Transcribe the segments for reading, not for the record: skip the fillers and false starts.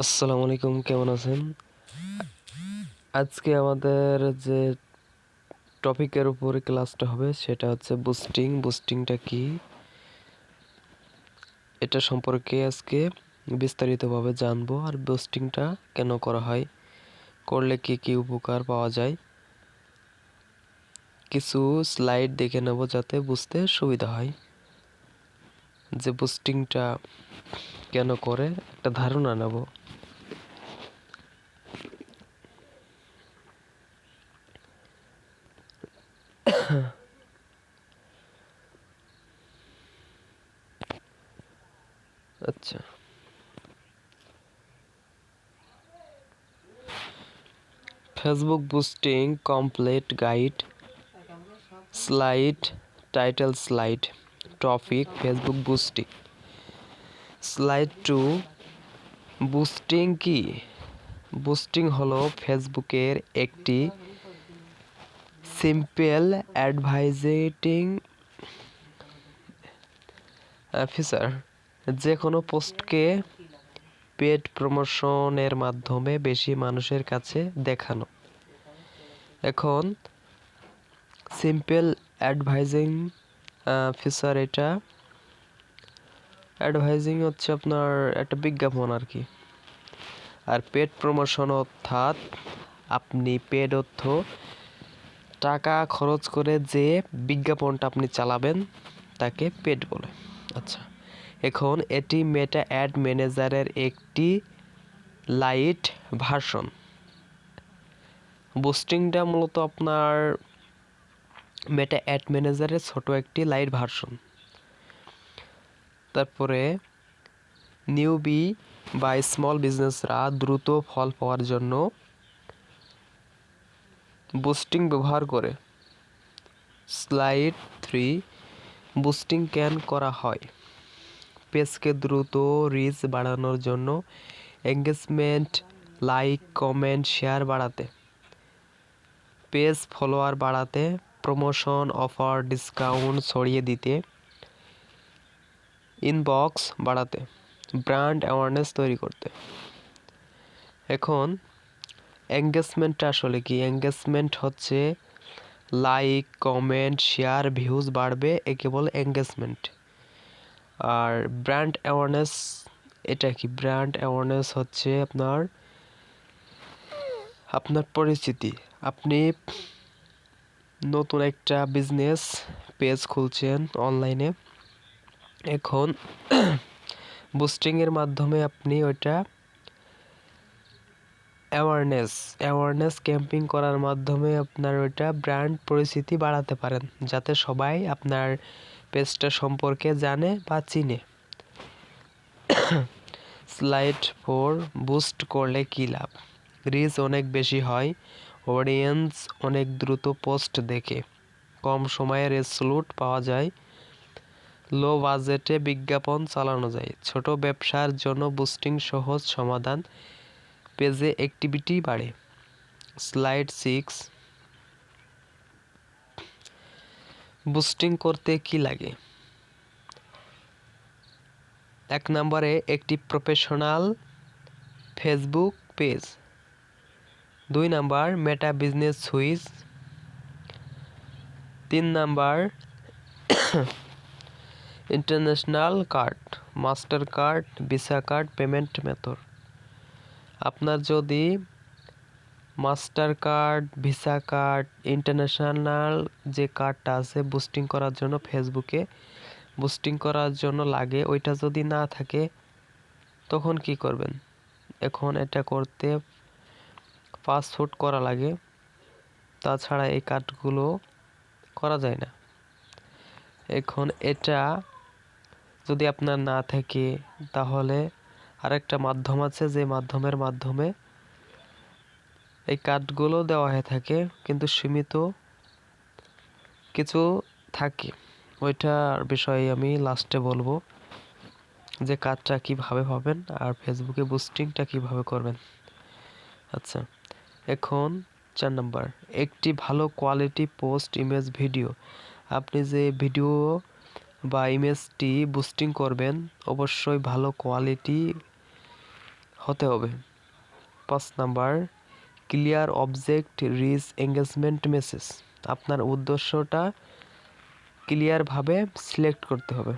আসসালামু আলাইকুম, কেমন আছেন? আজকে আমাদের যে টপিকের উপরে ক্লাসটা হবে সেটা হচ্ছে বুস্টিং। বুস্টিংটা কি এটা সম্পর্কে আজকে বিস্তারিতভাবে জানবো। আর বুস্টিংটা কেন করা হয়, করলে কি কি উপকার পাওয়া যায়, কিছু স্লাইড দেখে নেব যাতে বুঝতে সুবিধা হয় যে বুস্টিংটা কেন করে, একটা ধারণা নেব। আচ্ছা, Facebook boosting complete guide. Slide title slide topic Facebook boosting. Slide 2, boosting কি? বুস্টিং হলো ফেসবুকের একটি সিম্পল অ্যাডভাইজিং ফিচার, যে কোনো পোস্টকে পেড প্রমোশনের মাধ্যমে বেশি মানুষের কাছে দেখানো। এখন সিম্পল অ্যাডভাইজিং ফিচার, এটা অ্যাডভাইজিং হচ্ছে আপনার একটা বিজ্ঞাপন আর কি। আর পেড প্রমোশন অর্থাৎ আপনি পেড অর্থ টাকা খরচ করে যে বিজ্ঞাপনটা আপনি চালাবেন তাকে পেড বলে। আচ্ছা, এখন এটি মেটা অ্যাড ম্যানেজারের একটি লাইট ভার্সন। বুস্টিংটা মূলত আপনার মেটা অ্যাড ম্যানেজারের ছোট একটি লাইট ভার্সন। তারপরে নিউবি বা স্মল বিজনেসরা দ্রুত ফল পাওয়ার জন্য বুস্টিং ব্যবহার করে। স্লাইড 3, বুস্টিং কেন করা হয়? পেজকে দ্রুত রিচ বাড়ানোর জন্য, এঙ্গেজমেন্ট, লাইক, কমেন্ট, শেয়ার বাড়াতে, পেজ ফলোয়ার বাড়াতে, প্রমোশন, অফার, ডিসকাউন্ট ছড়িয়ে দিতে, ইনবক্স বাড়াতে, ব্র্যান্ড অ্যাওয়ারনেস তৈরি করতে। এখন এঙ্গেজমেন্টটা আসলে কি? এঙ্গেজমেন্ট হচ্ছে লাইক, কমেন্ট, শেয়ার, ভিউজ বাড়বে, একে বলে এঙ্গেজমেন্ট। আর ব্র্যান্ড অ্যাওয়ারনেস, এটা কি? ব্র্যান্ড অ্যাওয়ারনেস হচ্ছে আপনার পরিচিতি। আপনি নতুন একটা বিজনেস পেজ খুলছেন অনলাইনে, এখন বুস্টিংয়ের মাধ্যমে আপনি ওইটা অ্যাওয়ারনেস ক্যাম্পিং করার মাধ্যমে আপনার ওইটা ব্র্যান্ড পরিচিতি বাড়াতে পারেন, যাতে সবাই আপনার পেজটা সম্পর্কে জানে বা চিনে। স্লাইড 4, বুস্ট করলে কী লাভ? রিচ অনেক বেশি হয়, অডিয়েন্স অনেক দ্রুত পোস্ট দেখে, কম সময়ে রেজাল্ট পাওয়া যায়, লো বাজেটে বিজ্ঞাপন চালানো যায়। ছোট ব্যবসার জন্য বুস্টিং সহজ সমাধান, পেজে অ্যাক্টিভিটি বাড়ে। স্লাইড 6, বুস্টিং করতে কি লাগে? 1 নম্বরে একটি প্রফেশনাল ফেসবুক পেজ। 2 নাম্বার মেটা business switch. 3 number international card, master card, visa card payment method. আপনার যদি master card, visa card, international যে কার্ডটা আছে বুস্টিং করার জন্য, ফেসবুকে বুস্টিং করার জন্য লাগে, ওইটা যদি না থাকে তখন কি করবেন? এখন এটা করতে পাসপোর্ট করা লাগে, তাছাড়া এই কার্ডগুলো করা যায় না। এখন এটা যদি আপনার না থাকে তাহলে আরেকটা মাধ্যম আছে, যে মাধ্যমে এই কার্ডগুলো দেওয়া হয়ে থাকে, কিন্তু সীমিত কিছু থাকে। ওইটার বিষয়ে আমি লাস্টে বলবো যে কার্ডটা কীভাবে পাবেন আর ফেসবুকে বুস্টিংটা কীভাবে করবেন। আচ্ছা, এখন 4 নাম্বার, একটি ভালো কোয়ালিটি পোস্ট, ইমেজ, ভিডিও। আপনি যে ভিডিও বা ইমেজটি বুস্টিং করবেন অবশ্যই ভালো কোয়ালিটি হতে হবে। 5 number, clear object reach engagement message. আপনার উদ্দেশ্যটা ক্লিয়ারভাবে সিলেক্ট করতে হবে।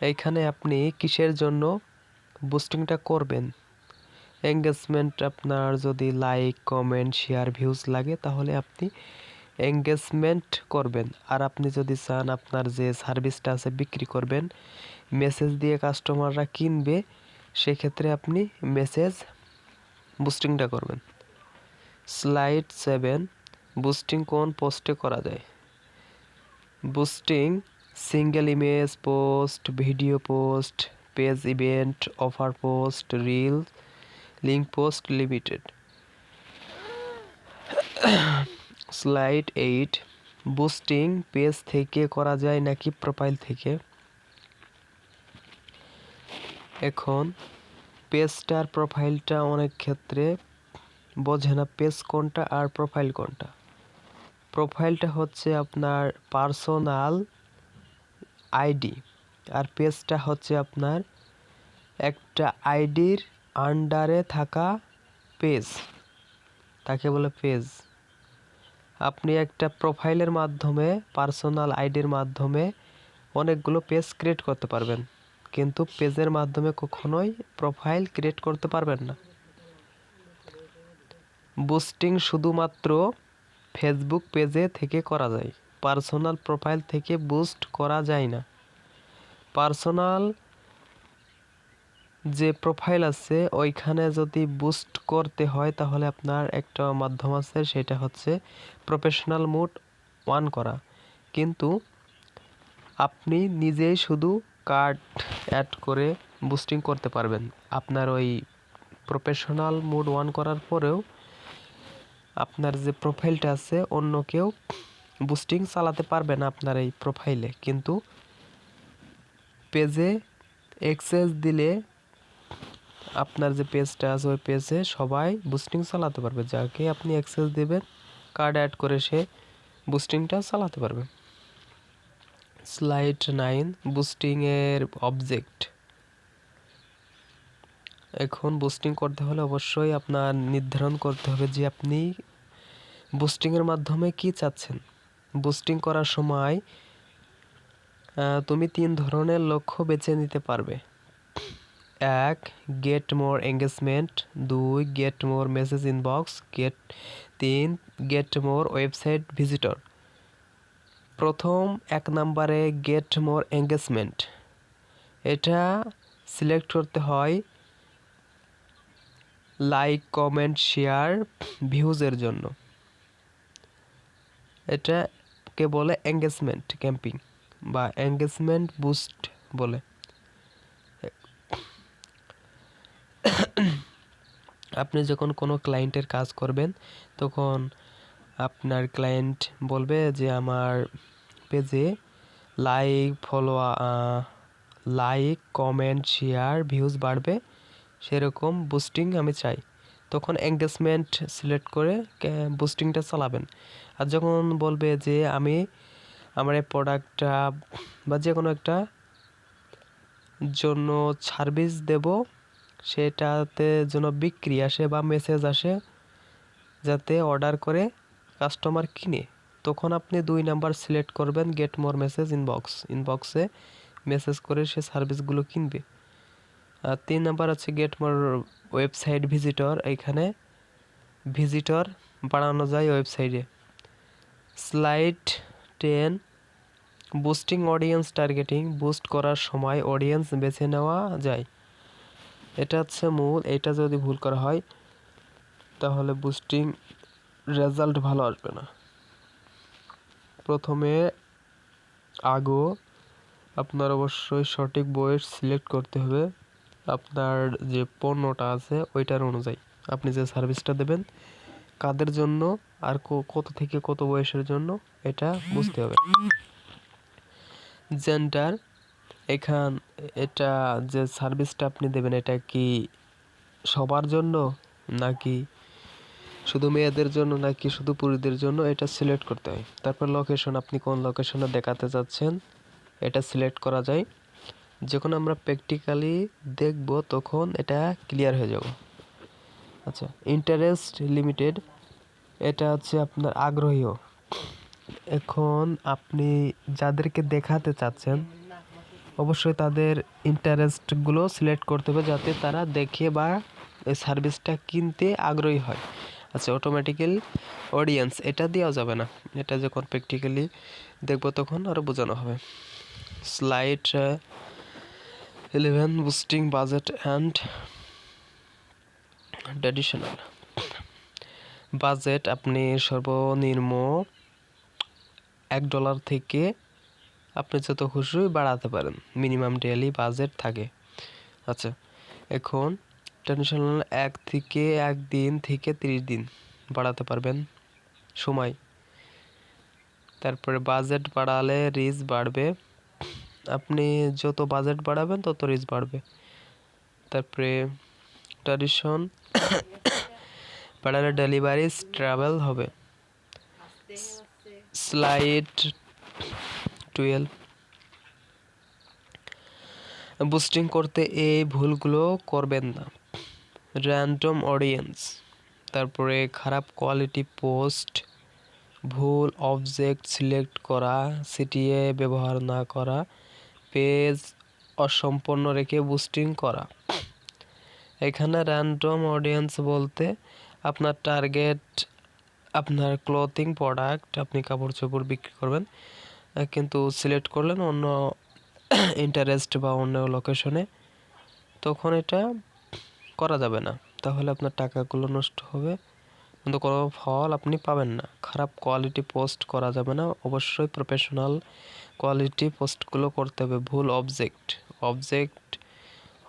এইখানে আপনি কিসের জন্য বুস্টিংটা করবেন। এঙ্গেজমেন্ট আপনার যদি লাইক, কমেন্ট, শেয়ার, ভিউজ লাগে তাহলে আপনি এঙ্গেজমেন্ট করবেন। আর আপনি যদি চান আপনার যে সার্ভিসটা আছে বিক্রি করবেন, মেসেজ দিয়ে কাস্টমাররা কিনবে, সেক্ষেত্রে আপনি মেসেজ বুস্টিংটা করবেন। স্লাইড 7, বুস্টিং কোন পোস্টে করা যায়। Boosting single image post, video post, page event, offer post, reel, link post, limited. Slide 8, boosting page থেকে করা যায় নাকি প্রোফাইল থেকে। এখন পেজটার প্রোফাইলটা অনেক ক্ষেত্রে বোঝে না পেজ কোনটা আর প্রোফাইল কোনটা। প্রোফাইলটা হচ্ছে আপনার পার্সোনাল আইডি, আর পেজটা হচ্ছে আপনার একটা আইডির আন্ডারে থাকা পেজ, তাকে বলে পেজ। আপনি একটা প্রোফাইলের মাধ্যমে, পার্সোনাল আইডির মাধ্যমে অনেকগুলো পেজ ক্রিয়েট করতে পারবেন, কিন্তু পেজের মাধ্যমে কখনোই প্রোফাইল ক্রিয়েট করতে পারবেন না। বুস্টিং শুধুমাত্র ফেসবুক পেজে থেকে করা যায়, পার্সোনাল প্রোফাইল থেকে বুস্ট করা যায় না। পার্সোনাল যে প্রোফাইল আছে ওইখানে যদি বুস্ট করতে হয় তাহলে আপনার একটা মাধ্যম আছে, সেটা হচ্ছে প্রফেশনাল মোড অন করা। কিন্তু আপনি নিজেই শুধু কার্ড অ্যাড করে বুস্টিং করতে পারবেন। আপনার ওই প্রফেশনাল মোড অন করার পরেও আপনার যে প্রোফাইলটা আছে অন্য কেউ বুস্টিং চালাতে পারবে না আপনার এই প্রোফাইলে, কিন্তু পেজে অ্যাক্সেস দিলে আপনার যে পেজটা আছে ওই পেজে সবাই বুস্টিং চালাতে পারবে। যাকে আপনি অ্যাক্সেস দেবেন, কার্ড অ্যাড করে সে বুস্টিংটা চালাতে পারবে। স্লাইড 9, বুস্টিংয়ের অবজেক্ট। এখন বুস্টিং করতে হলে অবশ্যই আপনার নির্ধারণ করতে হবে যে আপনি বুস্টিংয়ের মাধ্যমে কি চাচ্ছেন। বুস্টিং করার সময় তুমি 3 ধরনের লক্ষ্য বেছে নিতে পারবে। 1, get more engagement. 2, get more message inbox. 3, get more website visitor. প্রথম 1 নম্বরে গেট মোর এঙ্গেজমেন্ট, এটা সিলেক্ট করতে হয় লাইক, কমেন্ট, শেয়ার, ভিউজের জন্য। এটাকে বলে এঙ্গেজমেন্ট ক্যাম্পিং বা এঙ্গেজমেন্ট বুস্ট বলে। আপনি যখন কোনো ক্লায়েন্টের কাজ করবেন তখন আপনার ক্লায়েন্ট বলবে যে আমার পেজে লাইক, কমেন্ট, শেয়ার, ভিউজ বাড়বে, সেরকম বুস্টিং আমি চাই। তখন এঙ্গেজমেন্ট সিলেক্ট করে বুস্টিংটা চালাবেন। আর যখন বলবে যে আমি আমার এই প্রোডাক্টটা বা যে কোনো একটা জন্য সার্ভিস দেব, সেটাতে যেন বিক্রি আসে বা মেসেজ আসে যাতে অর্ডার করে কাস্টমার কিনে, তখন আপনি 2 নাম্বার সিলেক্ট করবেন গেট মোর মেসেজ ইনবক্স। ইনবক্সে মেসেজ করে সে সার্ভিসগুলো কিনবে। আর 3 নাম্বার হচ্ছে গেট মোর ওয়েবসাইট ভিজিটর। এখানে ভিজিটর বাড়ানো যায় ওয়েবসাইটে। Slide 10, boosting audience targeting. Boost করার সময় অডিয়েন্স বেছে নেওয়া যায়, এটা হচ্ছে মূল। এটা যদি ভুল করা হয় তাহলে বুস্টিং রেজাল্ট ভালো আসবে না। প্রথমে আপনার অবশ্যই সঠিক বয়স সিলেক্ট করতে হবে। আপনার যে পণ্যটা আছে ওইটার অনুযায়ী আপনি যে সার্ভিসটা দেবেন কাদের জন্য আর কত থেকে কত বয়সের জন্য এটা বুঝতে হবে। জেন্ডার, এটা যে সার্ভিসটা আপনি দেবেন এটা কি সবার জন্য নাকি শুধু মেয়েদের জন্য নাকি শুধু পুরুষদের জন্য, এটা সিলেক্ট করতে হয়। তারপর লোকেশন, আপনি কোন লোকেশনে দেখাতে চাচ্ছেন এটা সিলেক্ট করা যায়। যখন আমরা প্র্যাকটিক্যালি দেখব তখন এটা ক্লিয়ার হয়ে যাব। আচ্ছা, ইন্টারেস্ট লিমিটেড, এটা হচ্ছে আপনার আগ্রহীও। এখন আপনি যাদেরকে দেখাতে চাচ্ছেন অবশ্যই তাদের ইন্টারেস্টগুলো সিলেক্ট করতে হবে যাতে তারা দেখে বা এই সার্ভিসটা কিনতে আগ্রহী হয়। আচ্ছা, অটোমেটিক্যাল অডিয়েন্স, এটা দেওয়া যাবে না, এটা যখন প্র্যাকটিক্যালি দেখব তখন আরও বোঝানো হবে। Slide 11, boosting budget and traditional. Budget আপনি সর্বনিম্ন $1 থেকে আপনি যত খুশি বাড়াতে পারেন, মিনিমাম ডেইলি বাজেট থাকে। আচ্ছা, এখন ট্র্যাডিশনাল 1 দিন থেকে 30 দিন বাড়াতে পারবেন সময়। তারপরে বাজেট বাড়ালে রিচ বাড়বে, আপনি যত বাজেট বাড়াবেন তত রিচ বাড়বে। তারপরে ট্র্যাডিশন বাড়ালে ডেলিভারি ট্রাভেল হবে। স্লাইড 12, বুস্টিং করতে এই ভুলগুলো করবেন না। র্যান্ডম অডিয়েন্স, তারপরে খারাপ কোয়ালিটি পোস্ট, ভুল অবজেক্ট সিলেক্ট করা, সিটিএ ব্যবহার না করা, পেজ অসম্পূর্ণ রেখে বুস্টিং করা। এখানে র্যান্ডম অডিয়েন্স বলতে আপনার টার্গেট আপনার ক্লথিং প্রোডাক্ট, আপনি কাপড় চোপড় বিক্রি করবেন, কিন্তু সিলেক্ট করলেন অন্য ইন্টারেস্ট বা অন্য লোকেশনে, তখন এটা করা যাবে না, তাহলে আপনার টাকাগুলো নষ্ট হবে কিন্তু কোনো ফল আপনি পাবেন না। খারাপ কোয়ালিটি পোস্ট করা যাবে না, অবশ্যই প্রফেশনাল কোয়ালিটি পোস্টগুলো করতে হবে। ভুল অবজেক্ট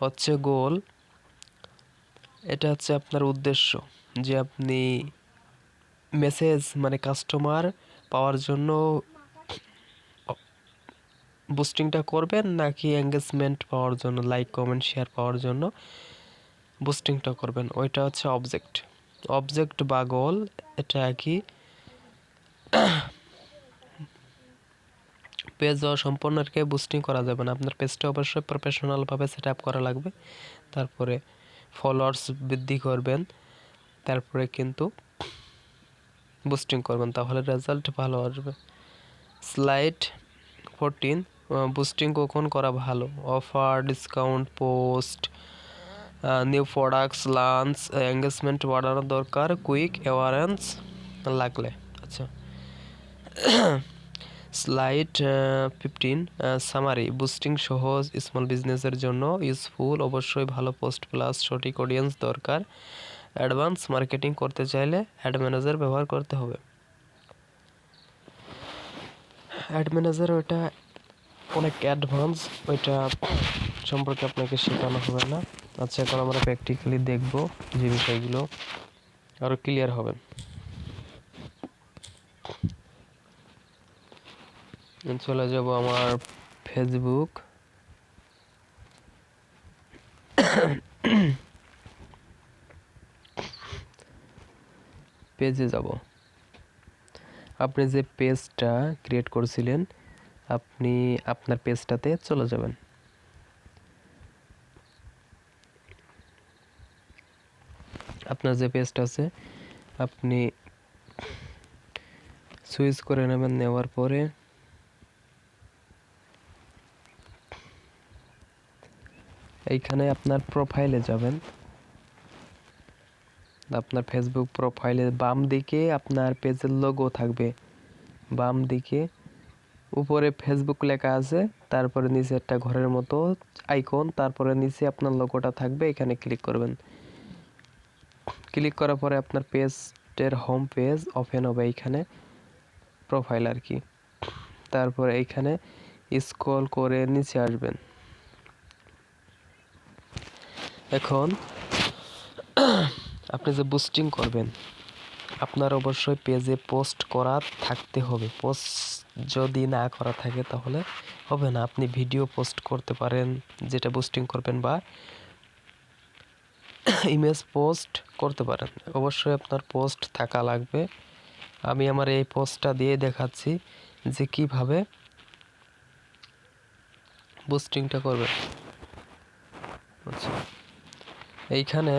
হচ্ছে গোল, এটা হচ্ছে আপনার উদ্দেশ্য, যে আপনি মেসেজ মানে কাস্টমার পাওয়ার জন্য বুস্টিংটা করবেন নাকি এঙ্গেজমেন্ট পাওয়ার জন্য, লাইক কমেন্ট শেয়ার পাওয়ার জন্য বুস্টিংটা করবেন, ওইটা হচ্ছে অবজেক্ট বা গোল, এটা একই। পেজ সম্পূর্ণ রেখে বুস্টিং করা যাবে না, আপনার পেজটা অবশ্যই প্রফেশনালভাবে সেট আপ করা লাগবে। তারপরে ফলোয়ার্স বৃদ্ধি করবেন, তারপরে কিন্তু বুস্টিং করবেন, তাহলে রেজাল্ট ভালো আসবে। স্লাইড 14, বুস্টিং কখন করা ভালো? Offer, discount, post, new products launch, engagement বাড়ানো দরকার, কুইক অ্যাওয়ারেন্স লাগলে। আচ্ছা, স্লাইড 15, সামারি, বুস্টিং সহজ, স্মল বিজনেসের জন্য ইউজফুল, অবশ্যই ভালো পোস্ট প্লাস সঠিক অডিয়েন্স দরকার। অ্যাডভান্স মার্কেটিং করতে চাইলে অ্যাড ম্যানেজার ব্যবহার করতে হবে। অ্যাড ম্যানেজার ওইটা অনেক অ্যাডভান্স, ওইটা সম্পর্কে আপনাকে শেখানো হবে না। আচ্ছা, এখন আমরা প্র্যাকটিক্যালি দেখব যে বিষয়গুলো আরও ক্লিয়ার হবে। চলে যাব আমার ফেসবুক, পেজে যাব। আপনি যে পেজটা ক্রিয়েট করেছিলেন আপনি আপনার পেজটাতে চলে যাবেন। আপনার যে পেজটা আছে আপনি সুইচ করে নেবেন, নেওয়ার পরে এইখানে আপনার প্রোফাইলে যাবেন। আপনার ফেসবুক প্রোফাইলের বাম দিকে আপনার পেজের লোগো থাকবে, বাম দিকে উপরে ফেসবুক লেখা আছে, তারপরে নিচে একটা ঘরের মতো আইকন, তারপরে নিচে আপনার লোগোটা থাকবে, এখানে ক্লিক করবেন। ক্লিক করার পরে আপনার পেজের হোম পেজ ওপেন হবে, এইখানে প্রোফাইল আর কি। তারপরে এইখানে স্ক্রল করে নিচে আসবেন। এখন আপনি যে বুস্টিং করবেন আপনার অবশ্যই পেজে পোস্ট করা থাকতে হবে। পোস্ট যদি না করা থাকে তাহলে হবে না। আপনি ভিডিও পোস্ট করতে পারেন যেটা বুস্টিং করবেন, বা ইমেজ পোস্ট করতে পারেন, অবশ্যই আপনার পোস্ট থাকা লাগবে। আমি আমার এই পোস্টটা দিয়ে দেখাচ্ছি যে কিভাবে বুস্টিংটা করবেন। আচ্ছা, এইখানে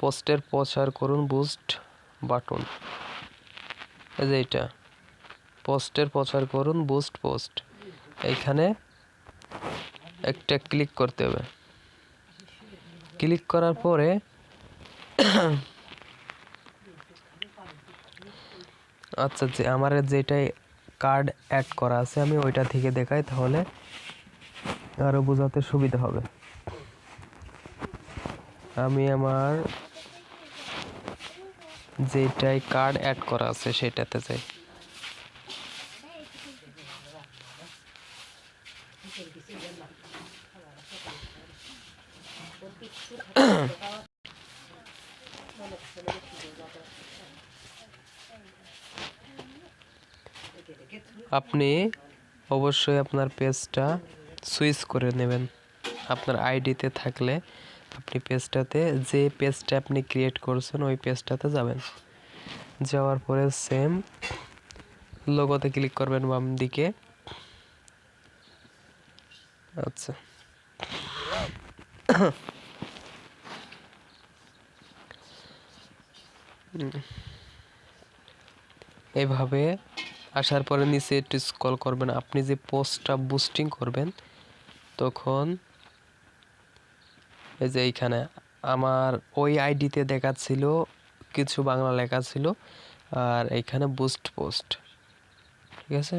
পোস্টের প্রচার করুন বুস্ট বাটন, এই যে এইটা পোস্টের প্রচার করুন বুস্ট পোস্ট, এইখানে একটা ক্লিক করতে হবে। ক্লিক করার পরে আচ্ছা, যে আমার যেটাই কার্ড অ্যাড করা আছে আমি ওইটা থেকে দেখাই, তাহলে আরো বোঝাতে সুবিধা হবে। আমি আমার যেটাই কার্ড অ্যাড করা আছে সেটাতে যাই। আপনি অবশ্যই আপনার পেজটা সুইচ করে নেবেন। আপনার আইডিতে থাকলে আপনি পেজটাতে, যে পেজটা আপনি ক্রিয়েট করছেন ওই পেজটাতে যাবেন। যাওয়ার পরে সেম লোগোতে ক্লিক করবেন বাম দিকে। আচ্ছা, এইভাবে আসার পরে নিচে একটু স্ক্রল করবেন। আপনি যে পোস্টটা বুস্টিং করবেন তখন এই যে এইখানে আমার ওই আইডিতে দেখাচ্ছিল কিছু বাংলা লেখা ছিল, আর এইখানে বুস্ট পোস্ট, ঠিক আছে।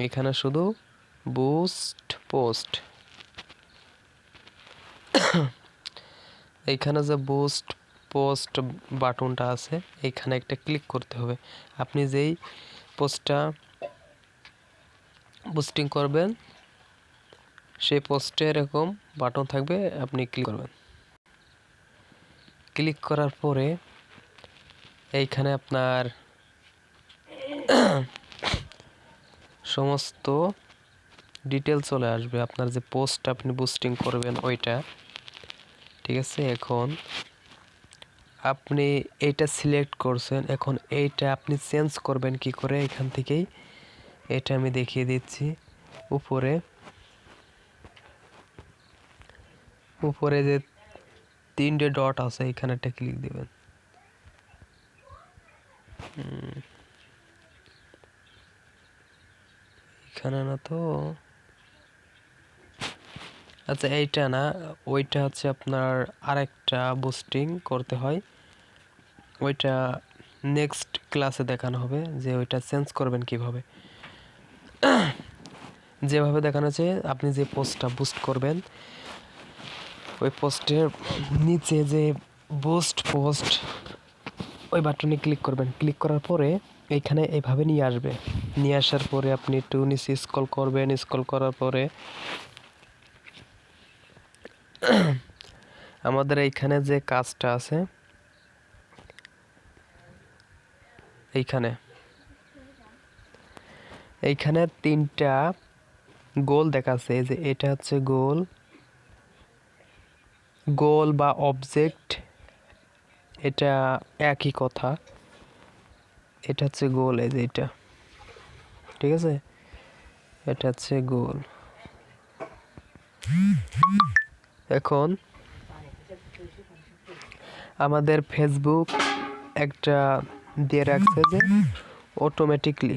এখানে শুধু বুস্ট পোস্ট, এইখানে যে বুস্ট পোস্ট বাটনটা আছে এইখানে একটা ক্লিক করতে হবে। আপনি যেই পোস্টটা বুস্টিং করবেন সেই পোস্টে এরকম বাটন থাকবে, আপনি ক্লিক করবেন। ক্লিক করার পরে এইখানে আপনার সমস্ত ডিটেল চলে আসবে, আপনার যে পোস্টটা আপনি বুস্টিং করবেন ওইটা, ঠিক আছে। এখন আপনি এইটা সিলেক্ট করছেন, এখন এইটা আপনি চেঞ্জ করবেন কি করে এখান থেকেই এটা আমি দেখিয়ে দিচ্ছি। উপরে যে তিনটে ডট আছে এখানে একটা ক্লিক দিবেন। এখানে না তো, আচ্ছা এইটা না, ওইটা হচ্ছে আপনার আরেকটা বুস্টিং করতে হয়, ওইটা নেক্সট ক্লাসে দেখানো হবে যে ওইটা চেঞ্জ করবেন কিভাবে। যেভাবে দেখানো আছে, আপনি যে পোস্টটা বুস্ট করবেন ওই পোস্টের নিচে যে বুস্ট পোস্ট ওই বাটনে ক্লিক করবেন। ক্লিক করার পরে এইখানে এইভাবে নিয়ে আসবে। নিয়ে আসার পরে আপনি একটু নিচে স্ক্রল করবেন। স্ক্রল করার পরে আমাদের এইখানে যে কাজটা আছে এইখানে তিনটা গোল দেখাচ্ছে, যে এটা হচ্ছে গোল বা অবজেক্ট, এটা একই কথা। এটা হচ্ছে গোল, এই যে এটা, ঠিক আছে, এটা হচ্ছে গোল। এখন আমাদের ফেসবুক একটা দিয়ে রাখছে যে অটোমেটিকলি,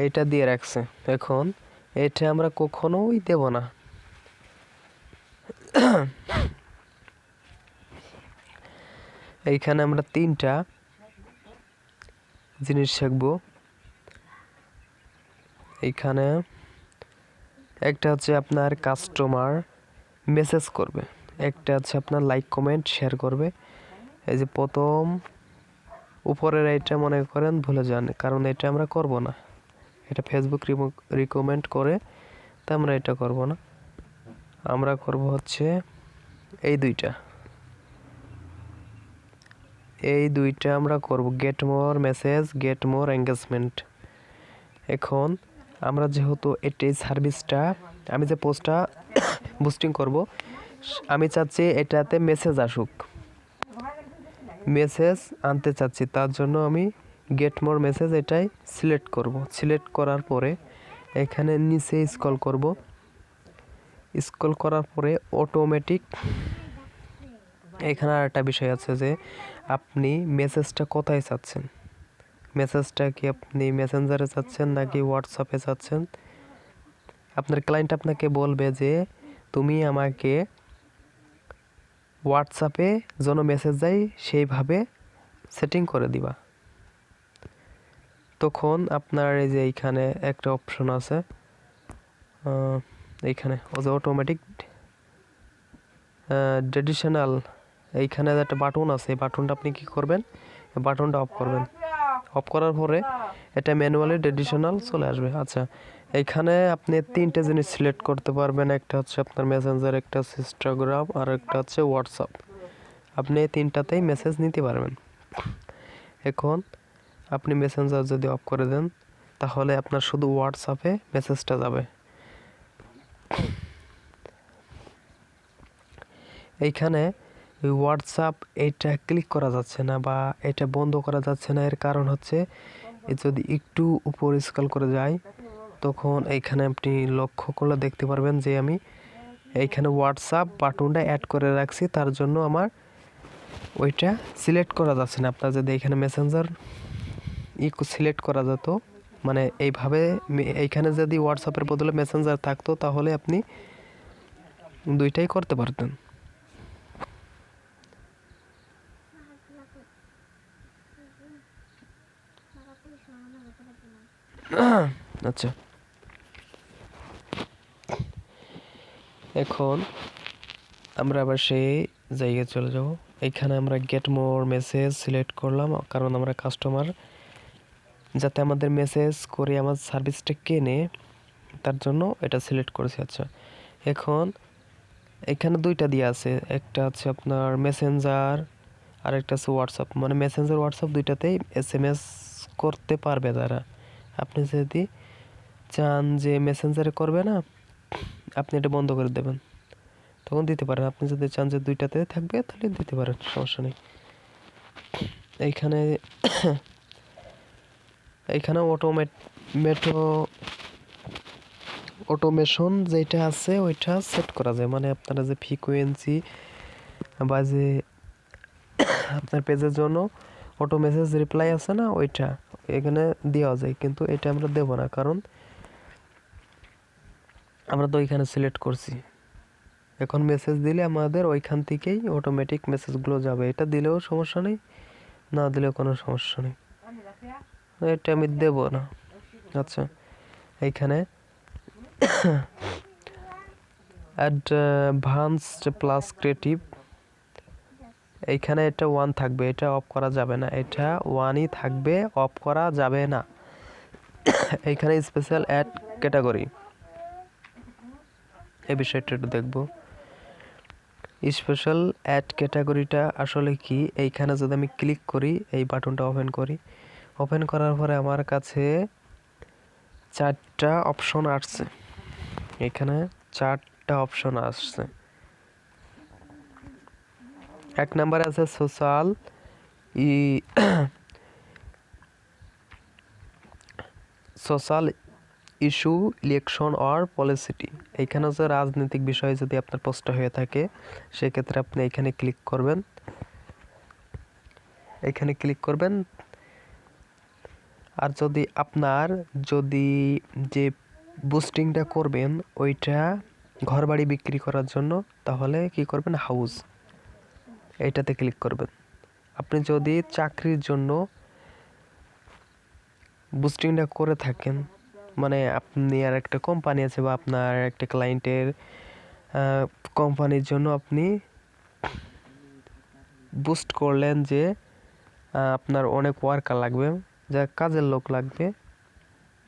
এটা দিয়ে রাখছে। এখন এটা আমরা কখনোই দেব না। এইখানে আমরা তিনটা জিনিস শিখব। এইখানে একটা হচ্ছে আপনার কাস্টমার মেসেজ করবে, একটা হচ্ছে আপনার লাইক কমেন্ট শেয়ার করবে। এই যে প্রথম উপরের এটা মনে করেন ভুলে যান, কারণ এটা আমরা করব না, এটা ফেসবুক রিকমেন্ড করে, তা আমরা এটা করব না। আমরা করব হচ্ছে এই দুইটা আমরা করব, get more message, get more engagement. এখন আমরা যেহেতু এই সার্ভিসটা, আমি যে পোস্টটা বুস্টিং করব আমি চাচ্ছি এটাতে মেসেজ আসুক, মেসেজ আনতে চাচ্ছি, তার জন্য আমি গেট মোর মেসেজ এটাই সিলেক্ট করব। সিলেক্ট করার পরে এখানে নিচে স্ক্রল করব। স্ক্রল করার পরে অটোমেটিক এখানে আর একটা বিষয় আছে যে আপনি মেসেজটা কোথায় চাচ্ছেন। মেসেজটা কি আপনি মেসেঞ্জারে চাচ্ছেন নাকি হোয়াটসঅ্যাপে চাচ্ছেন। আপনার ক্লায়েন্ট আপনাকে বলবে যে তুমি আমাকে হোয়াটসঅ্যাপে যেন মেসেজ যায় সেইভাবে সেটিং করে দিবা। তখন আপনার এই যে এইখানে একটা অপশন আছে, এইখানে ও যে অটোমেটিক ট্রেডিশনাল, এইখানে একটা বাটন আছে, এই বাটনটা আপনি কি করবেন, বাটনটা অফ করবেন। অফ করার পরে এটা ম্যানুয়ালি ট্রেডিশনাল চলে আসবে। আচ্ছা, এইখানে আপনি তিনটে জিনিস সিলেক্ট করতে পারবেন। একটা হচ্ছে আপনার মেসেঞ্জার, একটা হচ্ছে ইনস্টাগ্রাম, আর একটা হচ্ছে হোয়াটসঅ্যাপ। আপনি এই তিনটাতেই মেসেজ নিতে পারবেন। এখন আপনি মেসেঞ্জার যদি অফ করে দেন তাহলে আপনার শুধু হোয়াটসঅ্যাপে মেসেজটা যাবে। এইখানে হোয়াটসঅ্যাপ এটা ক্লিক করা যাচ্ছে না বা এটা বন্ধ করা যাচ্ছে না, এর কারণ হচ্ছে যদি একটু উপর স্ক্রল করে যাই তখন এইখানে আপনি লক্ষ্য করলে দেখতে পারবেন যে আমি এইখানে হোয়াটসঅ্যাপ বাটনটা অ্যাড করে রাখছি, তার জন্য আমার ওইটা সিলেক্ট করা যাচ্ছে না। আপনার যদি এখানে মেসেঞ্জার সিলেক্ট করা যেত, মানে এইভাবে এইখানে যদি হোয়াটসঅ্যাপের বদলে মেসেঞ্জার থাকতো তাহলে আপনি দুইটাই করতে পারতেন। আচ্ছা, এখন আমরা আবার সেই জায়গায় চলে যাব। এইখানে আমরা গেট মোর মেসেজ সিলেক্ট করলাম, কারণ আমরা কাস্টমার যাতে আমাদের মেসেজ করে আমার সার্ভিসটা কেনে তার জন্য এটা সিলেক্ট করেছি। আচ্ছা, এখন এখানে দুইটা দিয়ে আছে, একটা হচ্ছে আপনার মেসেঞ্জার আর একটা হচ্ছে হোয়াটসঅ্যাপ। মানে মেসেঞ্জার হোয়াটসঅ্যাপ দুইটাতেই SMS করতে পারবে তারা। আপনি যদি চান যে মেসেঞ্জারে করবে না, আপনি এটা বন্ধ করে দেবেন, তখন দিতে পারেন। আপনি যদি চান যে দুইটাতে থাকবে তাহলে দিতে পারেন, সমস্যা নেই। এইখানে এইখানে অটোমেশন যেটা আছে ওইটা সেট করা যায়। মানে আপনারা যে ফ্রিকোয়েন্সি বা যে আপনার পেজের জন্য অটো মেসেজ রিপ্লাই আছে না, ওইটা এখানে দেওয়া যায়, কিন্তু এটা আমরা দেব না, কারণ আমরা তো ওইখানে সিলেক্ট করছি। এখন মেসেজ দিলে আমাদের ওইখান থেকেই অটোমেটিক মেসেজগুলো যাবে। এটা দিলেও সমস্যা নেই, না দিলেও কোনো সমস্যা নেই, এটা আমি দেব না। আচ্ছা, এইখানে অ্যাডভান্সড প্লাস ক্রিয়েটিভ, এইখানে এটা 1 থাকবে, এটা অফ করা যাবে না, এটা 1ই থাকবে, অফ করা যাবে না। এইখানে স্পেশাল অ্যাড ক্যাটাগরি, এই বিষয়টা একটু দেখব। স্পেশাল অ্যাড ক্যাটাগরিটা আসলে কি, এইখানে যদি আমি ক্লিক করি, এই বাটনটা ওপেন করি, ওপেন করার পরে আমার কাছে 4টা অপশন আসছে। এখানে 4টা অপশন আসছে। এক নম্বরে আছে social social issue, election or পলিসিটি। এইখানে যে রাজনৈতিক বিষয়ে যদি আপনার পোস্ট হয়ে থাকে সেক্ষেত্রে আপনি এখানে ক্লিক করবেন। এখানে ক্লিক করবেন। আর যদি আপনার যে বুস্টিংটা করবেন ওইটা ঘর বাড়ি বিক্রি করার জন্য, তাহলে কি করবেন, হাউস, এইটাতে ক্লিক করবেন। আপনি যদি চাকরির জন্য বুস্টিংটা করে থাকেন, মানে আপনি আর একটা কোম্পানি আছে বা আপনার একটা ক্লায়েন্টের কোম্পানির জন্য আপনি বুস্ট করলেন যে আপনার অনেক ওয়ার্কার লাগবে, যা কাজের লোক লাগবে,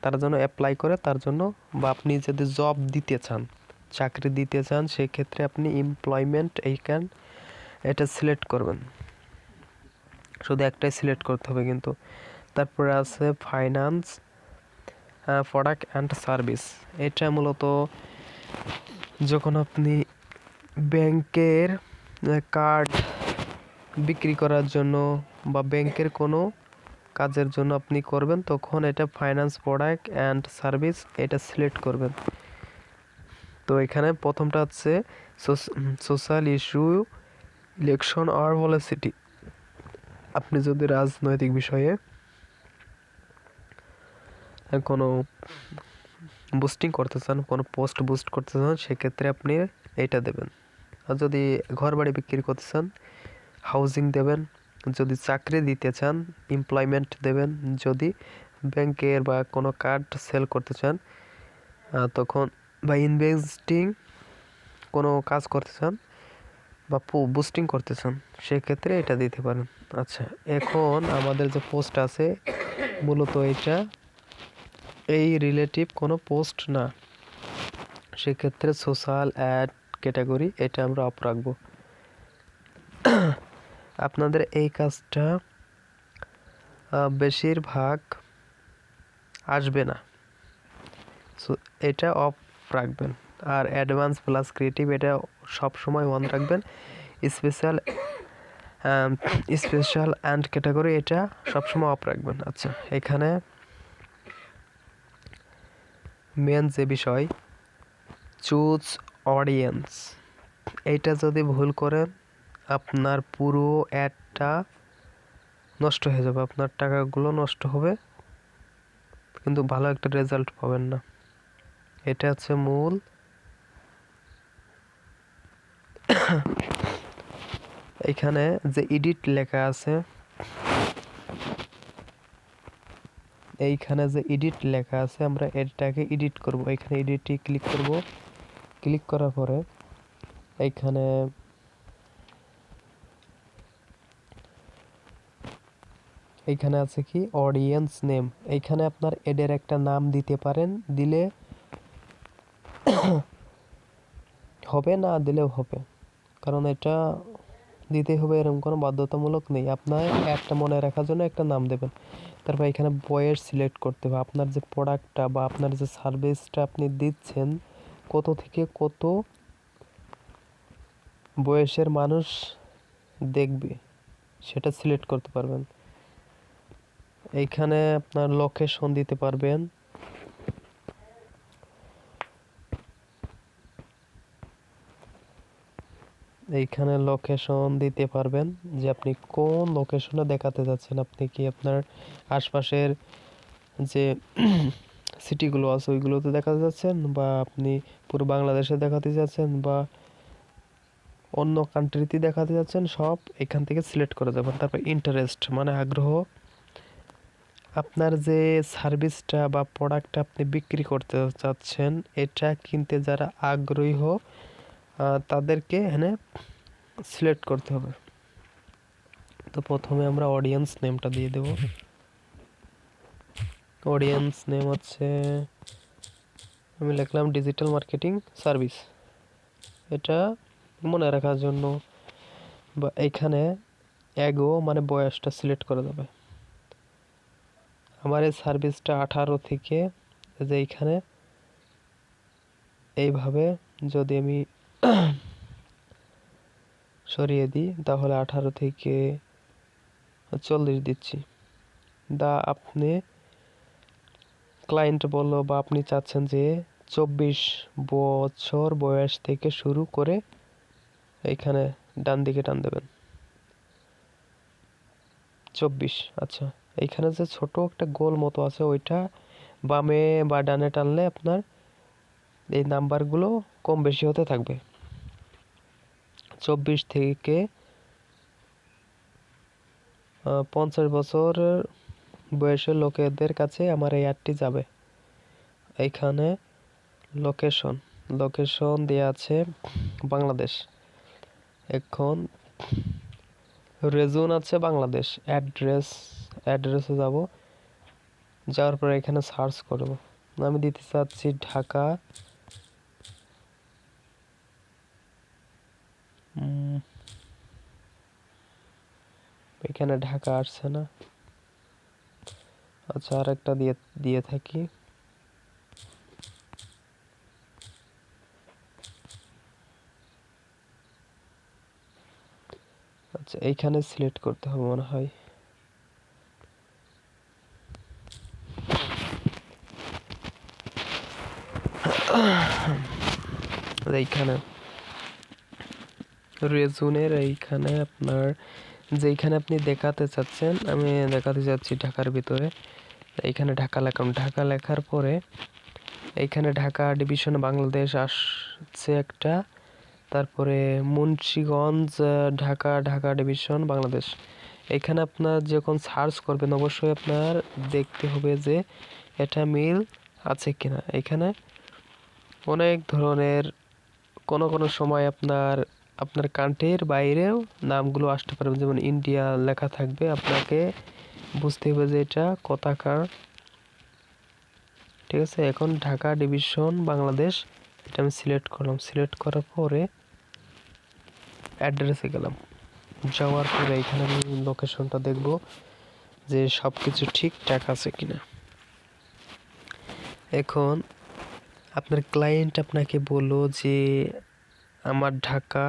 তার জন্য অ্যাপ্লাই করে তার জন্য, বা আপনি যদি জব দিতে চান, চাকরি দিতে চান, সেক্ষেত্রে আপনি এমপ্লয়মেন্ট এটা সিলেক্ট করবেন। শুধু একটাই সিলেক্ট করতে হবে কিন্তু। তারপরে আছে ফাইন্যান্স, প্রোডাক্ট অ্যান্ড সার্ভিস। এটা মূলত যখন আপনি ব্যাংকের কার্ড বিক্রি করার জন্য বা ব্যাংকের কোনো কাজের জন্য আপনি করবেন, তখন এটা ফাইন্যান্স প্রোডাক্ট অ্যান্ড সার্ভিস এটা সিলেক্ট করবেন। তো এখানে প্রথমটা হচ্ছে সোশ্যাল ইস্যু, ইলেকশন আর পলিসিটি। আপনি যদি রাজনৈতিক বিষয়ে কোনো বুস্টিং করতে চান, কোনো পোস্ট বুস্ট করতে চান, সেক্ষেত্রে আপনি এইটা দেবেন। আর যদি ঘর বাড়ি বিক্রি করতে চান, হাউজিং দেবেন। যদি চাকরি দিতে চান, এমপ্লয়মেন্ট দেবেন। যদি ব্যাংকের বা কোনো কার্ড সেল করতে চান তখন, বা ইনভেস্টিং কোনো কাজ করতে চান বা বুস্টিং করতে চান, সেক্ষেত্রে এটা দিতে পারেন। আচ্ছা, এখন আমাদের যে পোস্ট আছে মূলত এটা এই রিলেটিভ কোনো পোস্ট না, সেক্ষেত্রে সোশ্যাল অ্যাড ক্যাটাগরি এটা আমরা অফ রাখবো। আপনাদের এই কাজটা বেশিরভাগ আসবে না, সো এটা অফ রাখবেন। আর অ্যাডভান্স প্লাস ক্রিয়েটিভ এটা সবসময় অন রাখবেন। স্পেশাল স্পেশাল অ্যান্ড ক্যাটাগরি এটা সবসময় অফ রাখবেন। আচ্ছা, এখানে মেন যে বিষয় চুজ অডিয়েন্স, এইটা যদি ভুল করেন আপনার পুরো অ্যাডটা নষ্ট হয়ে যাবে, আপনার টাকাগুলো নষ্ট হবে, কিন্তু ভালো একটা রেজাল্ট পাবেন না। এটা হচ্ছে মূল। এখানে যে এডিট লেখা আছে, এইখানে যে এডিট লেখা আছে আমরা এটাকে এডিট করব। এখানে এডিটে ক্লিক করব। ক্লিক করার পরে এইখানে এইখানে আছে কি অডিয়েন্স নেম, এইখানে আপনার এডের একটা নাম দিতে পারেন, দিলে হবে, না দিলেও হবে, কারণ এটা দিতে হবে এরকম কোনো বাধ্যতামূলক নেই। আপনার একটা মনে রাখার জন্য একটা নাম দেবেন। তারপর এখানে বয়স সিলেক্ট করতে হবে। আপনার যে প্রোডাক্টটা বা আপনার যে সার্ভিসটা আপনি দিচ্ছেন, কত থেকে কত বয়সের মানুষ দেখবে সেটা সিলেক্ট করতে পারবেন। এইখানে আপনার লোকেশন দিতে পারবেন। এইখানে লোকেশন দিতে পারবেন যে আপনি কোন লোকেশনে দেখাতে যাচ্ছেন। আপনি কি আপনার আশপাশের যে সিটিগুলো আছে ওইগুলোতে দেখাতে যাচ্ছেন, বা আপনি পুরো বাংলাদেশে দেখাতে যাচ্ছেন, বা অন্য কান্ট্রিতে দেখাতে যাচ্ছেন, সব এখান থেকে সিলেক্ট করে দেবেন। তারপর ইন্টারেস্ট মানে আগ্রহ, আপনার যে সার্ভিসটা বা প্রোডাক্টটা আপনি বিক্রি করতে চাচ্ছেন এটা কিনতে যারা আগ্রহী তাদেরকে এখানে সিলেক্ট করতে হবে। তো প্রথমে আমরা অডিয়েন্স নেমটা দিয়ে দেব। অডিয়েন্স নেম হচ্ছে আমি লিখলাম ডিজিটাল মার্কেটিং সার্ভিস, এটা মনে রাখার জন্য। বা এখানে এগো মানে বয়সটা সিলেক্ট করে দেবে। আমার এই সার্ভিসটা 18 থেকে, যে এইখানে এইভাবে যদি আমি সরিয়ে দিই তাহলে 18 থেকে 40 দিচ্ছি। আপনি ক্লায়েন্ট বললো বা আপনি চাচ্ছেন যে 24 বছর বয়স থেকে শুরু করে, এইখানে ডান দিকে টান দেবেন 24। আচ্ছা, এইখানে যে ছোট একটা গোল মতো আছে ওইটা বামে বা ডানে টানলে আপনার এই নাম্বারগুলো কম বেশি হতে থাকবে। 24 থেকে 50 বছর বয়সের লোকেদের কাছে আমার এই অ্যাডটি যাবে। এইখানে লোকেশন লোকেশন দেওয়া আছে বাংলাদেশ। এখন রেজন আছে বাংলাদেশ। অ্যাড্রেসে যাব, যাওয়ার পরে এখানে সার্চ করব। আমি দিতে চাচ্ছি ঢাকা। এখানে ঢাকা আসছে না। আচ্ছা, আর একটা দিয়ে থাকি। আচ্ছা, এইখানে সিলেক্ট করতে হবে মনে হয়। এইখানে রেজুনের এইখানে আপনার যেইখানে আপনি দেখাতে চাচ্ছেন, আমি দেখাতে চাচ্ছি ঢাকার ভিতরে। এইখানে ঢাকা লেখলাম, ঢাকা লেখার পরে এইখানে ঢাকা ডিভিশন বাংলাদেশ আসছে একটা, তারপরে মুন্সিগঞ্জ ঢাকা, ঢাকা ডিভিশন বাংলাদেশ। এখানে আপনার যখন সার্চ করবেন অবশ্যই আপনার দেখতে হবে যে এটা মিল আছে কিনা। এখানে অনেক ধরনের কোনো সময় আপনার কান্ট্রির বাইরেও নামগুলো আসতে পারে, যেমন ইন্ডিয়া লেখা থাকবে, আপনাকে বুঝতে হবে যে এটা কোথাকার। ঠিক আছে, এখন ঢাকা ডিভিশন বাংলাদেশ এটা আমি সিলেক্ট করলাম। সিলেক্ট করার পরে অ্যাড্রেসে গেলাম, যাওয়ার পরে এখানে আমি লোকেশনটা দেখব যে সব কিছু ঠিকঠাক আছে কিনা। এখন আপনার ক্লায়েন্ট আপনাকে বললো যে আমার ঢাকা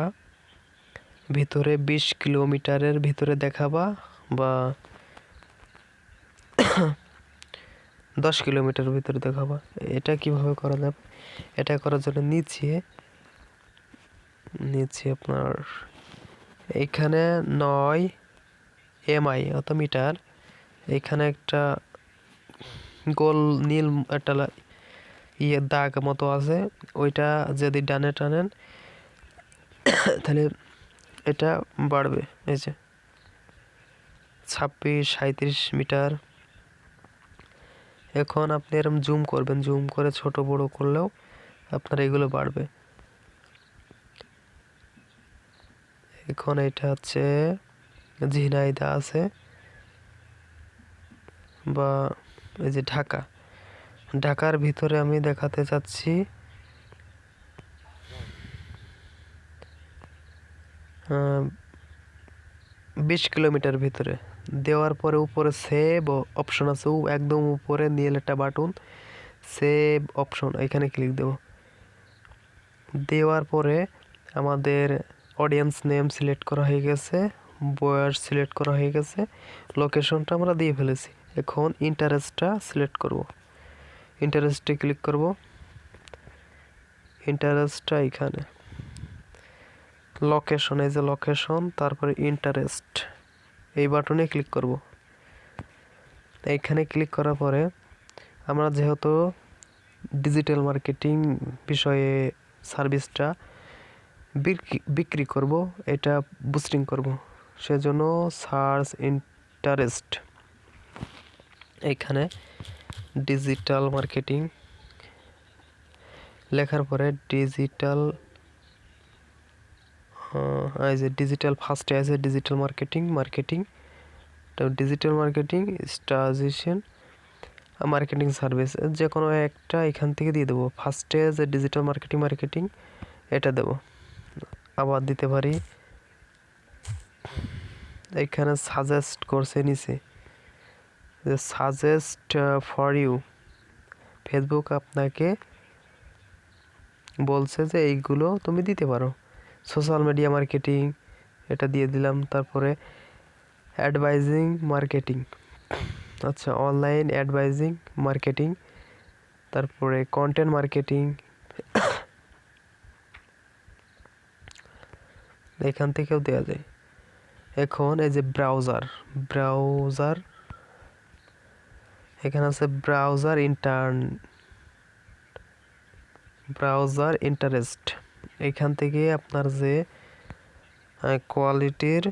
ভিতরে 20 কিলোমিটারের ভিতরে দেখাবা বা 10 কিলোমিটার ভিতরে দেখাবা। এটা কিভাবে করা যাবে? এটা করার জন্য নিচে আপনার এইখানে 9 MI অত মিটার, এখানে একটা গোল নীল একটা দাগ মতো আছে, ওইটা যদি ডানে টানেন তাহলে এটা বাড়বে। এই যে 26-37 মিটার। এখন আপনি এরকম জুম করবেন, জুম করে ছোট বড় করলেও আপনার এগুলো বাড়বে। এখন এটা হচ্ছে ঝিনাইদহ আছে বা এই যে ঢাকার ভিতরে আমি দেখাতে চাচ্ছি 20 কিলোমিটার ভিতরে। দেওয়ার পরে উপরে সেভ অপশন আছে, একদম উপরে নীল একটা বাটন, সেভ অপশন, এখানে ক্লিক দেব। দেওয়ার পরে আমাদের অডিয়েন্স নেম সিলেক্ট করা হয়ে গেছে, বয়স সিলেক্ট করা হয়ে গেছে, লোকেশনটা আমরা দিয়ে ফেলেছি। এখন ইন্টারেস্টটা সিলেক্ট করব, ইন্টারেস্টে ক্লিক করব। ইন্টারেস্টটা এখানে লোকেশন, এই যে লোকেশন, তারপরে ইন্টারেস্ট, এই বাটনে ক্লিক করব। এইখানে ক্লিক করার পরে আমরা যেহেতু ডিজিটাল মার্কেটিং বিষয়ে সার্ভিসটা বিক্রি করব, এটা বুস্টিং করব, সেজন্য সার্চ ইন্টারেস্ট, এইখানে ডিজিটাল মার্কেটিং লেখার পরে ডিজিটাল, এই যে ডিজিটাল ফার্স্টে আছে ডিজিটাল মার্কেটিং ডিজিটাল মার্কেটিং স্ট্রাটেজিশন মার্কেটিং সার্ভিস, যে কোনো একটা এখান থেকে দিয়ে দেবো। ফার্স্টে যে ডিজিটাল মার্কেটিং এটা দেব, আবার দিতে পারি। এখানে সাজেস্ট করছে নিচে যে সাজেস্ট ফর ইউ, ফেসবুক আপনাকে বলছে যে এইগুলো তুমি দিতে পারো। সোশ্যাল মিডিয়া মার্কেটিং এটা দিয়ে দিলাম। তারপরে অ্যাডভাইজিং মার্কেটিং, আচ্ছা অনলাইন অ্যাডভাইজিং মার্কেটিং, তারপরে কন্টেন্ট মার্কেটিং, এখান থেকেও দেওয়া যায়। এখন এই যে ব্রাউজার এখানে আছে ব্রাউজার ইন্টারেস্ট, এখান থেকে আপনার যে কোয়ালিটির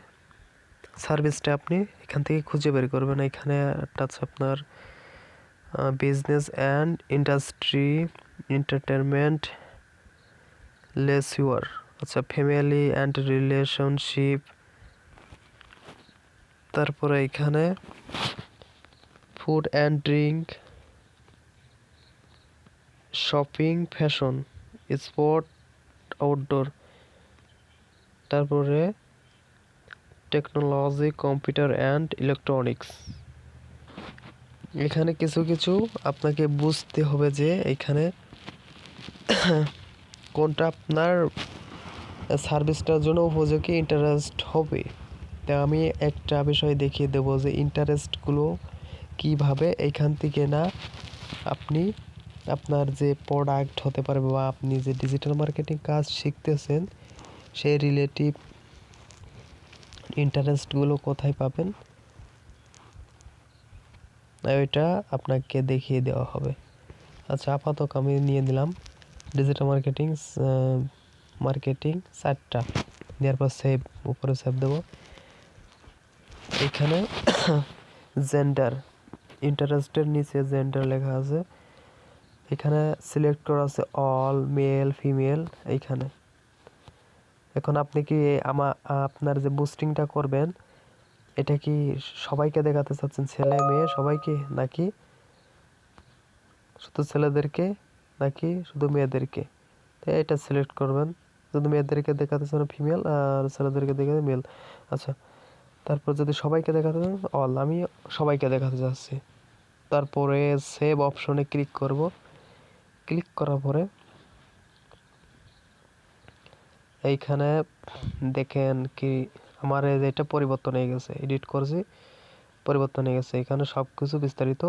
সার্ভিসটা আপনি এখান থেকে খুঁজে বের করবেন। এখানে একটা আছে আপনার বিজনেস অ্যান্ড ইন্ডাস্ট্রি, এন্টারটেনমেন্ট, লেসিওর, আচ্ছা ফ্যামিলি অ্যান্ড রিলেশনশিপ, তারপরে এখানে food and drink, shopping, fashion, sport, outdoor, তারপরে টেকনোলজি, কম্পিউটার অ্যান্ড ইলেকট্রনিক্স। এখানে কিছু আপনাকে বুঝতে হবে যে এখানে কোনটা আপনার সার্ভিসটার জন্য উপযোগী ইন্টারেস্ট হবে। তা আমি একটা বিষয় দেখিয়ে দেবো যে ইন্টারেস্টগুলো কিভাবে এইখান থেকে না আপনি আপনার যে প্রোডাক্ট হতে পারে বা আপনি যে ডিজিটাল মার্কেটিং কাজ শিখতেছেন সেই রিলেটিভ ইন্টারেস্টগুলো কোথায় পাবেন ওইটা আপনাকে দেখিয়ে দেওয়া হবে। আচ্ছা, আপাতত আমি নিয়ে নিলাম ডিজিটাল মার্কেটিং 4টা, দেওয়ার পর সেভ, উপরে সেভ দেবো। এখানে জেন্ডার, ইন্টারেস্টের নিচে জেন্ডার লেখা আছে, এখানে সিলেক্ট করা আছে অল, মেল, ফিমেল। এইখানে এখন আপনি কি আপনার যে বুস্টিংটা করবেন এটা কি সবাইকে দেখাতে চাচ্ছেন, ছেলে মেয়ে সবাইকে, নাকি শুধু ছেলেদেরকে, নাকি শুধু মেয়েদেরকে? তো এটা সিলেক্ট করবেন। যদি মেয়েদেরকে দেখাতে চান ফিমেল আর ছেলেদেরকে দেখাতে মেল। আচ্ছা, তারপর যদি সবাইকে দেখাতে চান অল, আমি সবাইকে দেখাতে চাচ্ছি। তারপরে সেভ অপশনে ক্লিক করব। ক্লিক করার পরে এইখানে দেখেন কি আমার এটা পরিবর্তন হয়ে গেছে, এডিট করছি, পরিবর্তন হয়ে গেছে, এখানে সব কিছু বিস্তারিত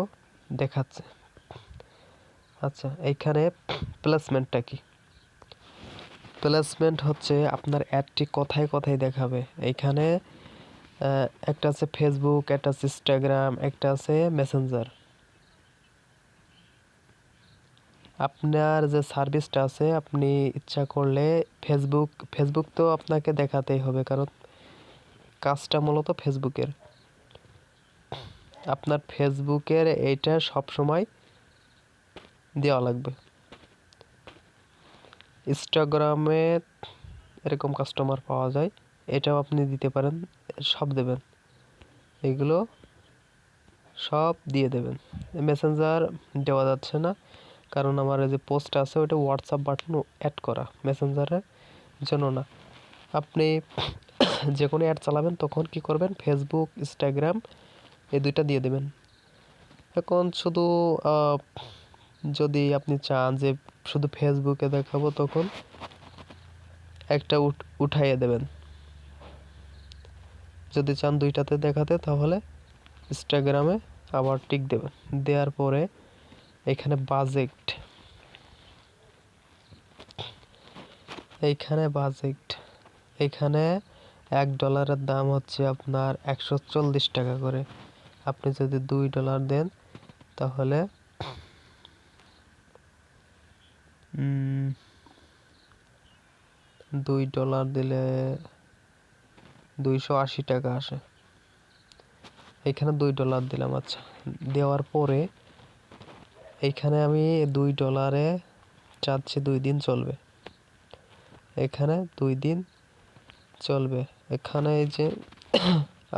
দেখাচ্ছে। আচ্ছা, এইখানে প্লেসমেন্টটা কি? প্লেসমেন্ট হচ্ছে আপনার অ্যাডটি কোথায় কোথায় দেখাবে। এইখানে একটা আছে ফেসবুক, একটা আছে ইনস্টাগ্রাম, একটা আছে মেসেঞ্জার। আপনার যে সার্ভিসটা আছে আপনি ইচ্ছা করলে ফেসবুক তো আপনাকে দেখাতেই হবে, কারণ কাজটা মূলত ফেসবুকের। আপনার ফেসবুকের এইটা সবসময় দেওয়া লাগবে। ইনস্টাগ্রামে এরকম কাস্টমার পাওয়া যায়, এটাও আপনি দিতে পারেন, সব দেবেন, এগুলো সব দিয়ে দেবেন। মেসেঞ্জার দেওয়া যাচ্ছে না, কারণ আমার যে পোস্ট আছে ওটা হোয়াটসঅ্যাপ বাটন অ্যাড করা, মেসেঞ্জারের জন্য না। আপনি যে কোনো অ্যাড চালাবেন তখন কি করবেন, ফেসবুক, ইনস্টাগ্রাম এই দুইটা দিয়ে দেবেন। এখন শুধু যদি আপনি চান যে শুধু ফেসবুকে দেখাবো তখন একটা উঠাইয়ে দেবেন। যদি চান দুইটাতে দেখাতে তাহলে ইনস্টাগ্রামে আবার টিক দেবেন। দেওয়ার পরে এখানে এখানে $1 দাম হচ্ছে আপনার 140 টাকা করে। আপনি যদি $2 দেন তাহলে $2 দিলে 280 টাকা আসে। এখানে $2 দিলাম। আচ্ছা, দেওয়ার পরে এইখানে আমি $2 চাচ্ছি 2 দিন চলবে। এখানে 2 দিন চলবে। এখানে এই যে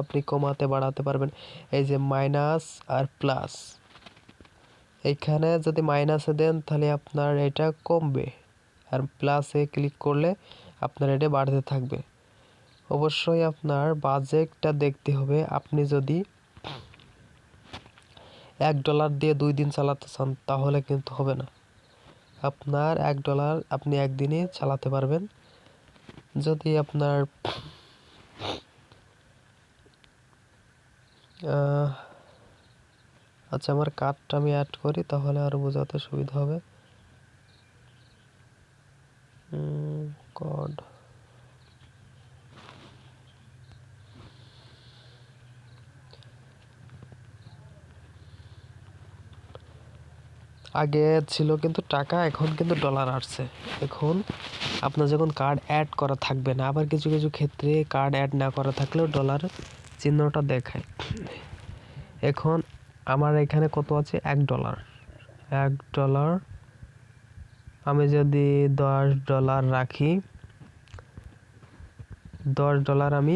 আপনি কমাতে বাড়াতে পারবেন, এই যে মাইনাস আর প্লাস। এইখানে যদি মাইনাসে দেন তাহলে আপনার এটা কমবে, আর প্লাসে ক্লিক করলে আপনার এটা বাড়তে থাকবে। অবশ্যই আপনার বাজেটটা দেখতে হবে। আপনি যদি $1 দিয়ে 2 দিন চালাতে চান তাহলে কিন্তু হবে না। আপনার $1 আপনি একদিনে চালাতে পারবেন। যদি আপনার আচ্ছা, আমার কার্ডটা আমি অ্যাড করি তাহলে আরো বোঝাতে সুবিধা হবে। কোড আগে ছিল কিন্তু টাকা, এখন কিন্তু ডলার আসছে। এখন আপনার যখন কার্ড অ্যাড করা থাকবে না, আবার কিছু কিছু ক্ষেত্রে কার্ড অ্যাড না করা থাকলেও ডলার চিহ্নটা দেখায়। এখন আমার এখানে কত আছে, $1। আমি যদি $10 রাখি, $10 আমি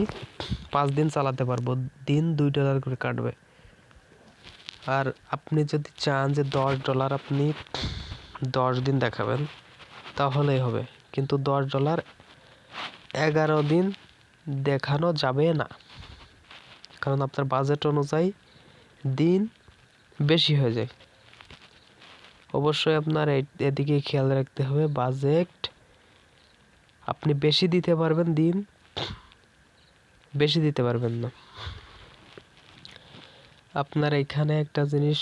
5 দিন চালাতে পারবো, দিন $2 করে কাটবে। আর আপনি যদি চান যে $10 আপনি 10 দিন দেখাবেন তাহলেই হবে, কিন্তু $10 11 দিন দেখানো যাবে না, কারণ আপনার বাজেট অনুযায়ী দিন বেশি হয়ে যায়। অবশ্যই আপনার এদিকে খেয়াল রাখতে হবে, বাজেট আপনি বেশি দিতে পারবেন, দিন বেশি দিতে পারবেন না। আপনার এখানে একটা জিনিস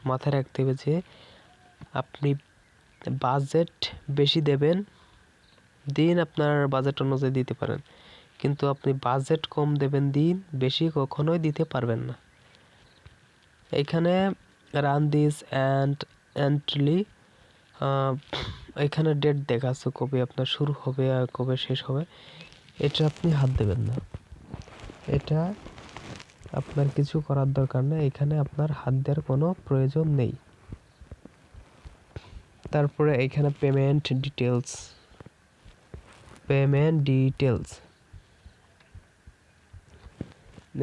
মাথায় রাখতে হবে যে আপনি বাজেট বেশি দেবেন, দিন আপনার বাজেট অনুযায়ী দিতে পারেন, কিন্তু আপনি বাজেট কম দেবেন, দিন বেশি কখনোই দিতে পারবেন না। এইখানে রান দিস অ্যান্ড এন্টলি, এখানে ডেট দেখাচ্ছে কবে আপনার শুরু হবে আর কবে শেষ হবে, এটা আপনি হাত দেবেন না, এটা আপনার কিছু করার দরকার নেই, এখানে আপনার হাত দেওয়ার কোনো প্রয়োজন নেই। তারপরে এখানে পেমেন্ট ডিটেলস,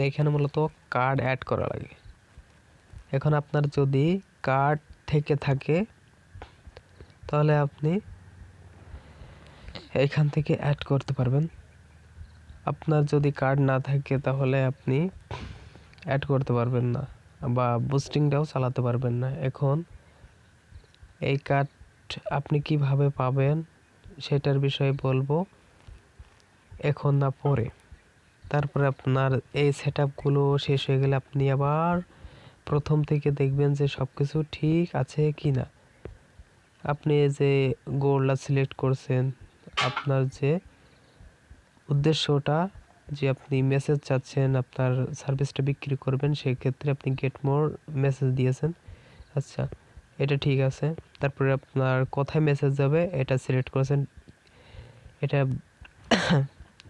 এখানে মূলত কার্ড অ্যাড করা লাগে। এখন আপনার যদি কার্ড থেকে থাকে তাহলে আপনি এখান থেকে অ্যাড করতে পারবেন, আপনার যদি কার্ড না থাকে তাহলে আপনি অ্যাড করতে পারবেন না বা বুস্টিংটাও চালাতে পারবেন না। এখন এই কার্ড আপনি কিভাবে পাবেন সেটার বিষয়ে বলবো এখন না পরে। তারপরে আপনার এই সেটআপগুলো শেষ হয়ে গেলে আপনি আবার প্রথম থেকে দেখবেন যে সব কিছু ঠিক আছে কি না। আপনি যে গোলটা সিলেক্ট করছেন, আপনার যে উদ্দেশ্যটা যে আপনি মেসেজ চাচ্ছেন আপনার সার্ভিসটা বিক্রি করবেন, সেক্ষেত্রে আপনি গেট মোর মেসেজ দিয়েছেন, আচ্ছা এটা ঠিক আছে। তারপরে আপনার কোথায় মেসেজ যাবে এটা সিলেক্ট করেছেন, এটা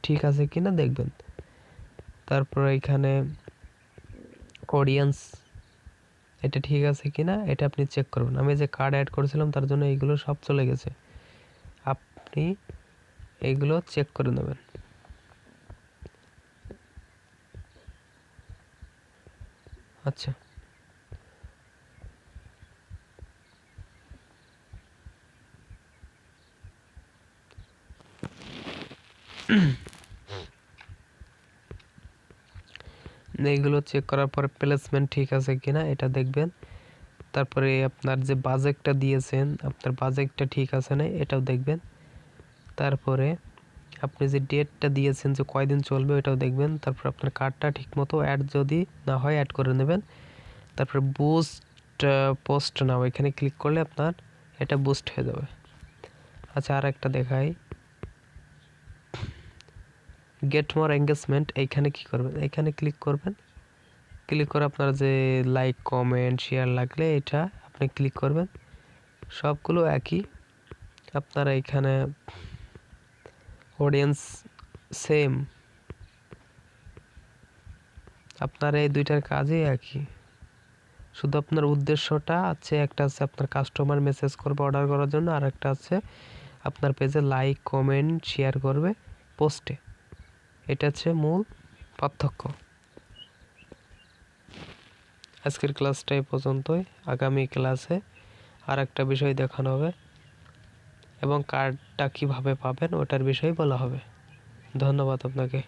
ঠিক আছে কিনা দেখবেন। তারপর এখানে অডিয়েন্স, এটা ঠিক আছে কিনা এটা আপনি চেক করবেন। আমি যে কার্ড অ্যাড করেছিলাম তার জন্য এইগুলো সব চলে গেছে, আপনি এইগুলো চেক করে নেবেন। আচ্ছা, এইগুলো চেক করার পর প্লেসমেন্ট ঠিক আছে কিনা এটা দেখবেন। তারপরে আপনার যে বাজেটটা দিয়েছেন আপনার বাজেটটা ঠিক আছে না এটাও দেখবেন। তারপরে আপনি যে ডেটটা দিয়েছেন যে কয়দিন চলবে এটাও দেখবেন। তারপর আপনার কার্ডটা ঠিকমতো অ্যাড যদি না হয় অ্যাড করে নেবেন। তারপরে বুস্ট পোস্ট নাও, এখানে ক্লিক করলে আপনার এটা বুস্ট হয়ে যাবে। আচ্ছা, আর একটা দেখাই, গেট মোর এঙ্গেজমেন্ট, এইখানে কি করবেন, এখানে ক্লিক করবেন। ক্লিক করে আপনার যে লাইক কমেন্ট শেয়ার লাগলে এটা আপনি ক্লিক করবেন। সবগুলো একই, আপনারা এখানে অডিয়েন্স সেম, আপনার এই দুইটার কাজই একই, শুধু আপনার উদ্দেশ্যটা আছে, একটা আছে আপনার কাস্টমার মেসেজ করবে অর্ডার করার জন্য, আর একটা আছে আপনার পেজে লাইক কমেন্ট শেয়ার করবে পোস্টে। এটা হচ্ছে মূল পার্থক্য। আজকের ক্লাসটা এই পর্যন্তই, আগামী ক্লাসে আর একটা বিষয় দেখানো হবে এবং কার্ডটা কিভাবে পাবেন ওটার বিষয়ে বলা হবে। ধন্যবাদ আপনাকে।